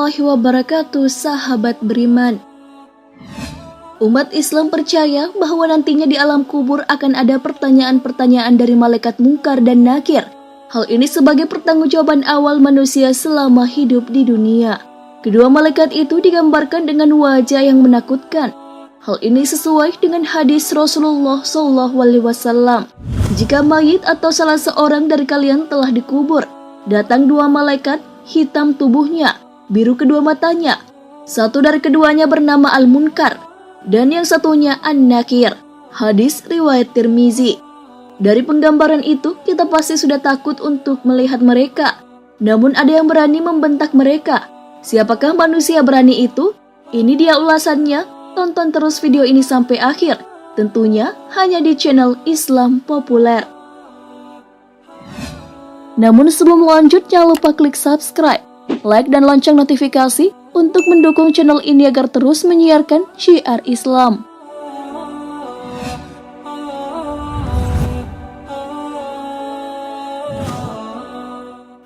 Wabarakatuh, sahabat beriman. Umat Islam percaya bahwa nantinya di alam kubur akan ada pertanyaan-pertanyaan dari malaikat Munkar dan Nakir. Hal ini sebagai pertanggungjawaban awal manusia selama hidup di dunia. Kedua malaikat itu digambarkan dengan wajah yang menakutkan. Hal ini sesuai dengan hadis Rasulullah SAW. Jika mayit atau salah seorang dari kalian telah dikubur, datang dua malaikat, hitam tubuhnya, biru kedua matanya. Satu dari keduanya bernama Al-Munkar, dan yang satunya An-Nakir. Hadis riwayat Tirmizi. Dari penggambaran itu, kita pasti sudah takut untuk melihat mereka. Namun ada yang berani membentak mereka. Siapakah manusia berani itu? Ini dia ulasannya. Tonton terus video ini sampai akhir. Tentunya hanya di channel Islam Populer. Namun sebelum lanjut, jangan lupa klik subscribe, like dan lonceng notifikasi untuk mendukung channel ini agar terus menyiarkan syiar Islam.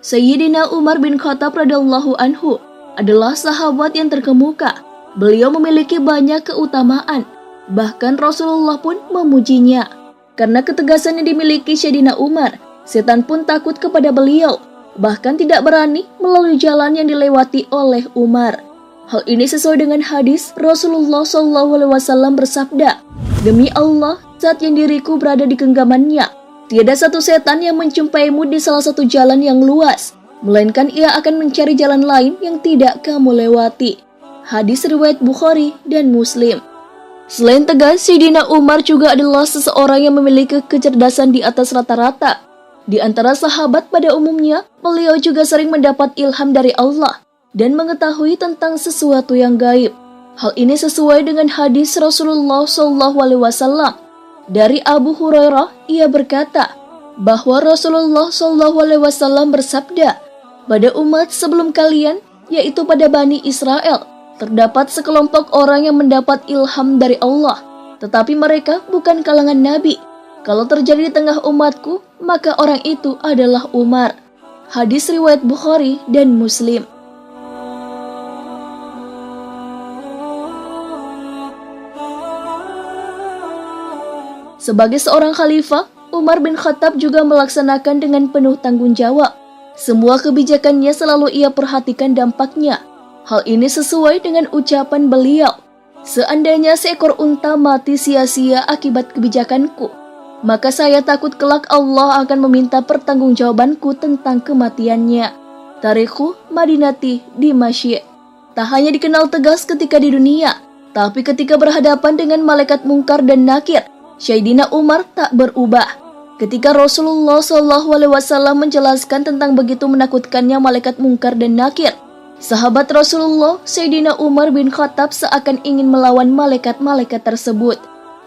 Sayyidina Umar bin Khattab radhiyallahu anhu adalah sahabat yang terkemuka. Beliau memiliki banyak keutamaan, bahkan Rasulullah pun memujinya. Karena ketegasan yang dimiliki Sayyidina Umar, setan pun takut kepada beliau, bahkan tidak berani melalui jalan yang dilewati oleh Umar. Hal ini sesuai dengan hadis Rasulullah SAW bersabda, "Demi Allah, saat yang diriku berada di genggamannya, tiada satu setan yang menjumpaimu di salah satu jalan yang luas, melainkan ia akan mencari jalan lain yang tidak kamu lewati." Hadis riwayat Bukhari dan Muslim. Selain tegas, Sayyidina Umar juga adalah seseorang yang memiliki kecerdasan di atas rata-rata. Di antara sahabat pada umumnya, beliau juga sering mendapat ilham dari Allah dan mengetahui tentang sesuatu yang gaib. Hal ini sesuai dengan hadis Rasulullah SAW. Dari Abu Hurairah, ia berkata bahwa Rasulullah SAW bersabda, "Pada umat sebelum kalian, yaitu pada Bani Israel, terdapat sekelompok orang yang mendapat ilham dari Allah, tetapi mereka bukan kalangan Nabi. Kalau terjadi di tengah umatku, maka orang itu adalah Umar." Hadis riwayat Bukhari dan Muslim. Sebagai seorang khalifah, Umar bin Khattab juga melaksanakan dengan penuh tanggung jawab. Semua kebijakannya selalu ia perhatikan dampaknya. Hal ini sesuai dengan ucapan beliau, "Seandainya seekor unta mati sia-sia akibat kebijakanku, maka saya takut kelak Allah akan meminta pertanggungjawabanku tentang kematiannya." Tarikhu Madinati Dimashq. Tak hanya dikenal tegas ketika di dunia, tapi ketika berhadapan dengan malaikat Munkar dan Nakir, Sayyidina Umar tak berubah. Ketika Rasulullah SAW menjelaskan tentang begitu menakutkannya malaikat Munkar dan Nakir, sahabat Rasulullah Sayyidina Umar bin Khattab seakan ingin melawan malaikat-malaikat tersebut.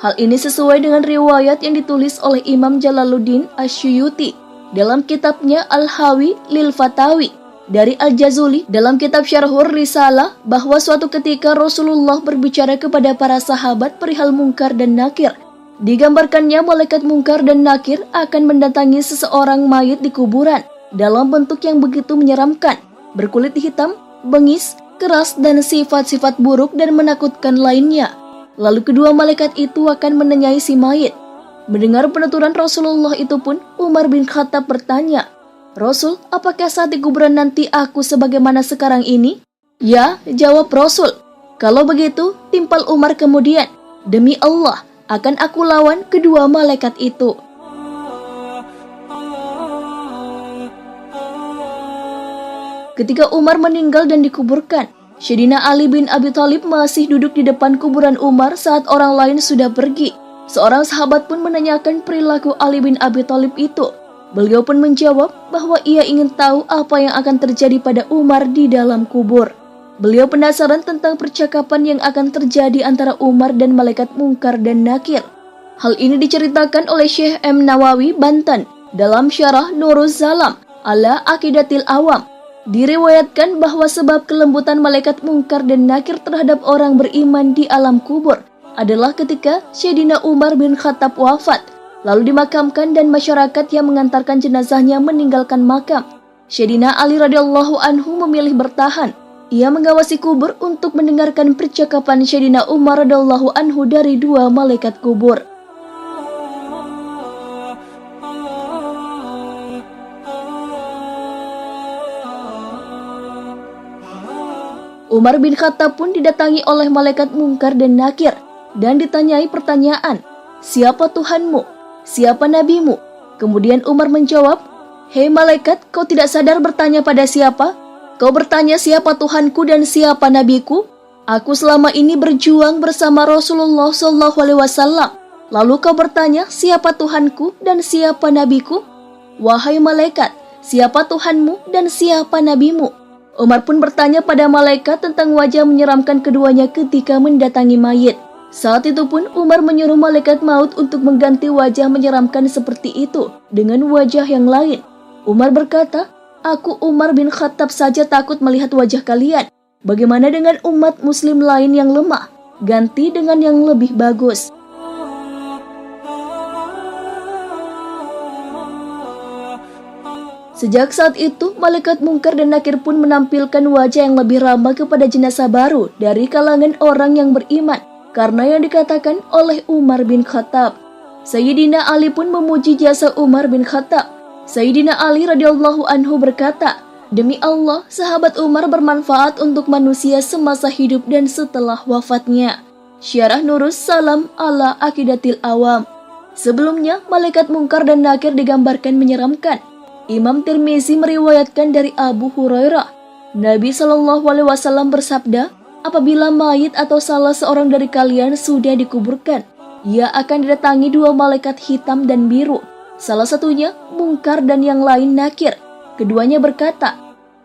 Hal ini sesuai dengan riwayat yang ditulis oleh Imam Jalaluddin Asyuyuti dalam kitabnya Al-Hawi lil Fatawi, dari Al-Jazuli dalam kitab Syarhur Risalah, bahwa suatu ketika Rasulullah berbicara kepada para sahabat perihal Munkar dan Nakir. Digambarkannya malaikat Munkar dan Nakir akan mendatangi seseorang mayit di kuburan dalam bentuk yang begitu menyeramkan, berkulit hitam, bengis, keras, dan sifat-sifat buruk dan menakutkan lainnya. Lalu kedua malaikat itu akan menenyai si mayit. Mendengar penuturan Rasulullah itu pun, Umar bin Khattab bertanya, "Rasul, apakah saat di kuburan nanti aku sebagaimana sekarang ini?" "Ya," jawab Rasul. Kalau begitu, timpal Umar kemudian, "Demi Allah, akan aku lawan kedua malaikat itu." Ketika Umar meninggal dan dikuburkan, Sayyidina Ali bin Abi Thalib masih duduk di depan kuburan Umar saat orang lain sudah pergi. Seorang sahabat pun menanyakan perilaku Ali bin Abi Thalib itu. Beliau pun menjawab bahwa ia ingin tahu apa yang akan terjadi pada Umar di dalam kubur. Beliau penasaran tentang percakapan yang akan terjadi antara Umar dan malaikat Munkar dan Nakir. Hal ini diceritakan oleh Syekh M. Nawawi Banten dalam Syarah Nuruz Zalam ala Aqidatil Awam. Diriwayatkan bahwa sebab kelembutan malaikat Munkar dan Nakir terhadap orang beriman di alam kubur adalah ketika Sayyidina Umar bin Khattab wafat, lalu dimakamkan dan masyarakat yang mengantarkan jenazahnya meninggalkan makam. Sayyidina Ali radhiyallahu anhu memilih bertahan. Ia mengawasi kubur untuk mendengarkan percakapan Sayyidina Umar radhiyallahu anhu dari dua malaikat kubur. Umar bin Khattab pun didatangi oleh malaikat Munkar dan Nakir dan ditanyai pertanyaan, "Siapa Tuhanmu? Siapa nabimu?" Kemudian Umar menjawab, "Hei malaikat, kau tidak sadar bertanya pada siapa? Kau bertanya siapa Tuhanku dan siapa nabiku? Aku selama ini berjuang bersama Rasulullah SAW. Lalu kau bertanya siapa Tuhanku dan siapa nabiku? Wahai malaikat, siapa Tuhanmu dan siapa nabimu?" Umar pun bertanya pada malaikat tentang wajah menyeramkan keduanya ketika mendatangi mayit. Saat itu pun Umar menyuruh malaikat maut untuk mengganti wajah menyeramkan seperti itu dengan wajah yang lain. Umar berkata, "Aku Umar bin Khattab saja takut melihat wajah kalian. Bagaimana dengan umat muslim lain yang lemah? Ganti dengan yang lebih bagus." Sejak saat itu, malaikat Munkar dan Nakir pun menampilkan wajah yang lebih ramah kepada jenazah baru dari kalangan orang yang beriman, karena yang dikatakan oleh Umar bin Khattab. Sayyidina Ali pun memuji jasa Umar bin Khattab. Sayyidina Ali radhiyallahu anhu berkata, "Demi Allah, sahabat Umar bermanfaat untuk manusia semasa hidup dan setelah wafatnya." Syarah Nurus Salam ala Aqidatil Awam. Sebelumnya, malaikat Munkar dan Nakir digambarkan menyeramkan. Imam Tirmizi meriwayatkan dari Abu Hurairah, Nabi SAW bersabda, "Apabila mayit atau salah seorang dari kalian sudah dikuburkan, ia akan didatangi dua malaikat hitam dan biru. Salah satunya Munkar dan yang lain Nakir. Keduanya berkata,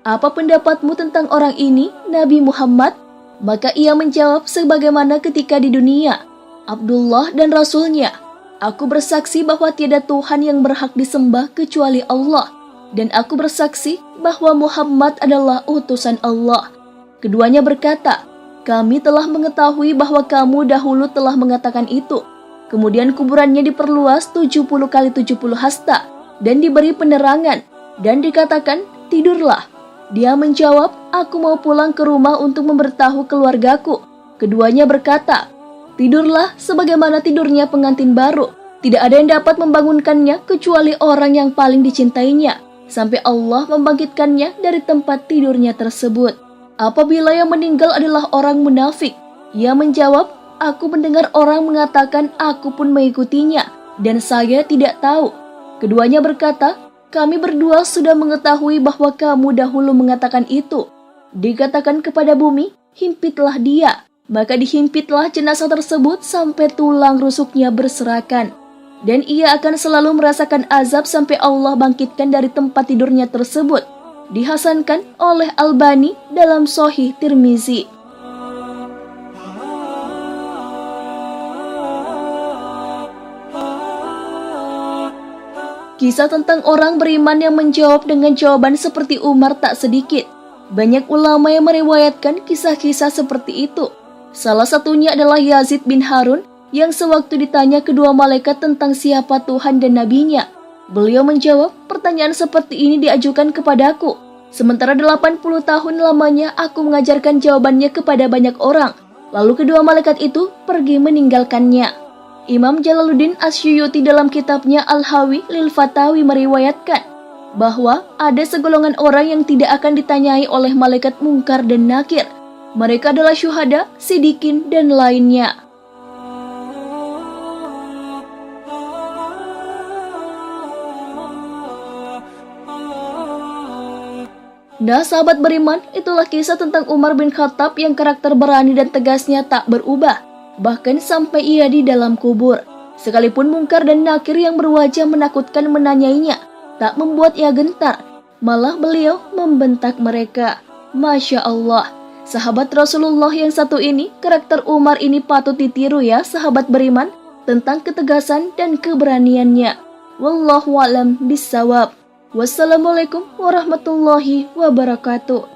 'Apa pendapatmu tentang orang ini, Nabi Muhammad?' Maka ia menjawab sebagaimana ketika di dunia, 'Abdullah dan Rasulnya. Aku bersaksi bahwa tiada Tuhan yang berhak disembah kecuali Allah, dan aku bersaksi bahwa Muhammad adalah utusan Allah.' Keduanya berkata, 'Kami telah mengetahui bahwa kamu dahulu telah mengatakan itu.' Kemudian kuburannya diperluas 70 kali 70 hasta dan diberi penerangan dan dikatakan, 'Tidurlah.' Dia menjawab, 'Aku mau pulang ke rumah untuk memberitahu keluargaku.' Keduanya berkata, 'Tidurlah sebagaimana tidurnya pengantin baru. Tidak ada yang dapat membangunkannya kecuali orang yang paling dicintainya, sampai Allah membangkitkannya dari tempat tidurnya tersebut. Apabila yang meninggal adalah orang munafik, ia menjawab, 'Aku mendengar orang mengatakan aku pun mengikutinya, dan saya tidak tahu.' Keduanya berkata, 'Kami berdua sudah mengetahui bahwa kamu dahulu mengatakan itu.' Dikatakan kepada bumi, 'Himpitlah dia.' Maka dihimpitlah jenazah tersebut sampai tulang rusuknya berserakan. Dan ia akan selalu merasakan azab sampai Allah bangkitkan dari tempat tidurnya tersebut. Dihasankan oleh Albani dalam Sahih Tirmizi. Kisah tentang orang beriman yang menjawab dengan jawaban seperti Umar tak sedikit. Banyak ulama yang meriwayatkan kisah-kisah seperti itu. Salah satunya adalah Yazid bin Harun yang sewaktu ditanya kedua malaikat tentang siapa Tuhan dan nabinya, beliau menjawab, "Pertanyaan seperti ini diajukan kepadaku. Sementara 80 tahun lamanya aku mengajarkan jawabannya kepada banyak orang. Lalu kedua malaikat itu pergi meninggalkannya." Imam Jalaluddin Asyuyuti dalam kitabnya Al-Hawi lil Fatawi meriwayatkan bahwa ada segolongan orang yang tidak akan ditanyai oleh malaikat Munkar dan Nakir. Mereka adalah syuhada, sidikin, dan lainnya. Nah, sahabat beriman, itulah kisah tentang Umar bin Khattab yang karakter berani dan tegasnya tak berubah, bahkan sampai ia di dalam kubur. Sekalipun Munkar dan Nakir yang berwajah menakutkan menanyainya, tak membuat ia gentar, malah beliau membentak mereka. Masya Allah. Sahabat Rasulullah yang satu ini, karakter Umar ini patut ditiru ya sahabat beriman, tentang ketegasan dan keberaniannya. Wallahu a'lam bishawab. Wassalamualaikum warahmatullahi wabarakatuh.